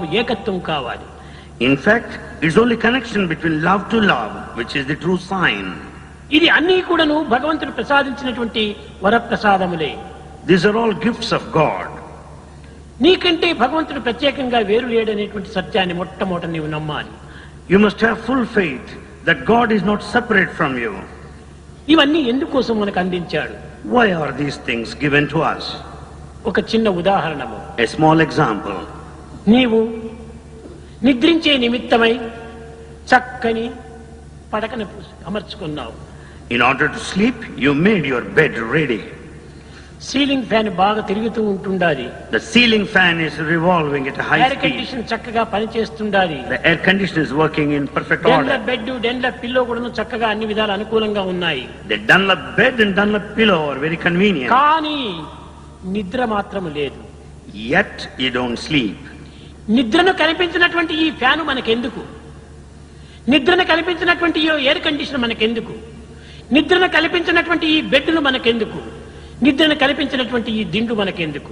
భావము ఏకత్వం కావాలి. In fact, it's only connection between love to love which is the true sign. ఇది అన్నీ కూడాను భగవంతుడు ప్రసాదించినటువంటి వరప్రసాదములే. These are all gifts of God. నీకంటే భగవంతుడు ప్రత్యేకంగా వేరు లేడనేటువంటి సత్యాన్ని మొట్టమొదట నీవు నమ్మాలి. You must have full faith that God is not separate from you. ఇవన్నీ ఎందుకోసం మనకు అందించాడు? Why are these things given to us? ఒక చిన్న ఉదాహరణము. A small example. నీవు నిద్రించే నిమిత్తమై చక్కని పడకను అమర్చుకున్నావు. In order to sleep, you made your bed ready. Ceiling fan బాగా తిరుగుతూ ఉంటుండాలి. The ceiling fan is revolving at a high air speed. Condition చక్కగా పనిచేస్తుండాలి. The air conditioner is working in perfect Dunlop order. Bed Dunlop pillow కూడా చక్కగా అన్ని విధాలు అనుకూలంగా ఉన్నాయి. The Dunlop bed and Dunlop pillow are very convenient. కానీ నిద్ర మాత్రం లేదు. Yet you don't sleep. నిద్రను కల్పించినటువంటి ఈ ఫ్యాను మనకెందుకు? నిద్రను కల్పించినటువంటి ఈ ఎయిర్ కండిషన్ మనకెందుకు? నిద్రను కల్పించినటువంటి ఈ బెడ్ను మనకెందుకు? నిద్రను కల్పించినటువంటి ఈ దిండు మనకెందుకు?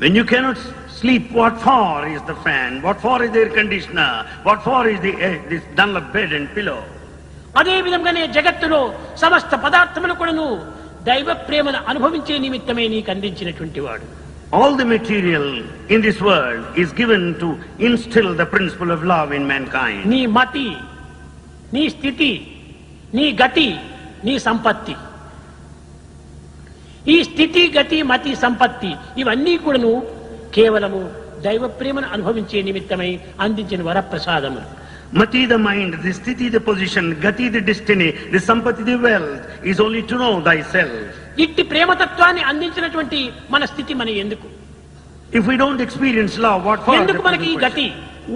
When you cannot sleep, what for is the fan? What for is the air conditioner? What for is this Dunlop bed and pillow? అదే విధంగానే జగత్తులో సమస్త పదార్థములు కూడాను దైవ ప్రేమను అనుభవించే నిమిత్తమే నీకు అందించినటువంటి వాడు. All the material in this world is given to instill the principle of love in mankind. నీ మతి, నీ స్థితి, నీ గతి, నీ సంపత్తి. ఈ స్థితి, గతి, మతి, సంపత్తి ఇవన్నీ కూడాను కేవలము దైవ ప్రేమను అనుభవించే నిమిత్తమై అందించిన వరప్రసాదములు. Mati the mind, the sthiti the position, gati the destiny, the sampati the wealth is only to know thyself. ఇట్టి ప్రేమతత్వాన్ని అందించినటువంటి మన స్థితి మన ఎందుకు? If we don't experience love, what for? ఎందుకు మనకి ఈ గతి?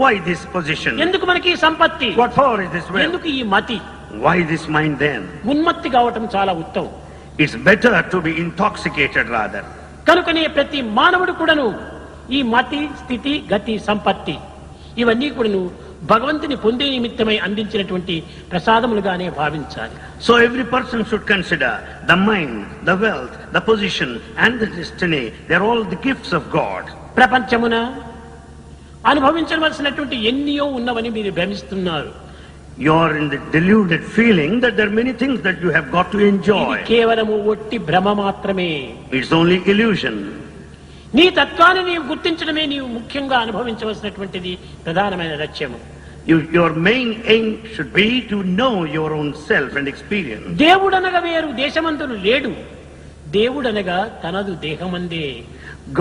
Why this position? ఎందుకు మనకి ఈ సంపత్తి? What for is this wealth? ఎందుకు ఈ మతి? Why this mind then? ఉన్మత్తి కావటం చాలా ఉత్తమం. It's better to be intoxicated rather. కనుకనే ప్రతి మానవుడు కూడాను ఈ మతి, స్థితి, గతి, సంపత్తి ఇవన్నీ కూడాను భగవంతుని పొందే నిమిత్తమై అందించినటువంటి ప్రసాదములుగానే భావించాలి. So every person should consider the mind, the wealth, the position and the destiny. They're all the gifts of God. ప్రపంచమున అనుభవించవలసినటువంటి ఎన్నో ఉన్నవని మీరు భ్రమిస్తున్నారు. You are in the deluded feeling that there are many things that you have got to enjoy. ఇది కేవలము ఒట్టి భ్రమ మాత్రమే. It's only illusion. నీ తత్వాన్ని నీవు గుర్తించడమే నీవు ముఖ్యంగా అనుభవించవలసినటువంటిది ప్రధానమైన లక్ష్యము. Your main aim should be to know your own self and experience. దేవుడనగా వేరు దేశమందును లేడు. దేవుడనగా తనదు దేహమందే.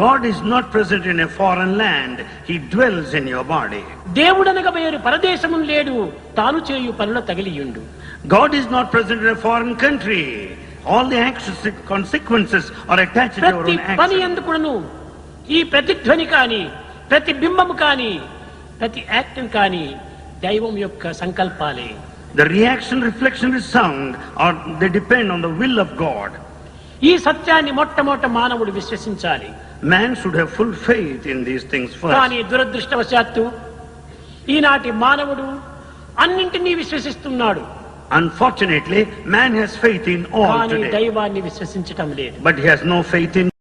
God is not present in a foreign land. He dwells in your body. దేవుడనగా వేరు పరదేశమును లేడు. తాను చేయు పనుల తగిలియుండు. God is not present in a foreign country. All the consequences are attached to your ప్రతి own పని action. ఎందుకును ఈ ప్రతిధ్వని కానీ, ప్రతి బింబము కానీ, ప్రతి యాక్షన్ కానీ దైవం యొక్క సంకల్పాలే. The reaction, reflection, and sound are they depend on the will of God. ఈ సత్యాన్ని మొట్టమొదట మానవుడు విశ్వసించాలి. Man should have full faith in these things first. కానీ దురదృష్టవశాత్తు ఈనాటి మానవుడు అన్నింటినీ విశ్వసిస్తున్నాడు. Unfortunately, man has faith in all కానీ today, దైవాన్ని విశ్వసించటం లేదు. but he has no faith in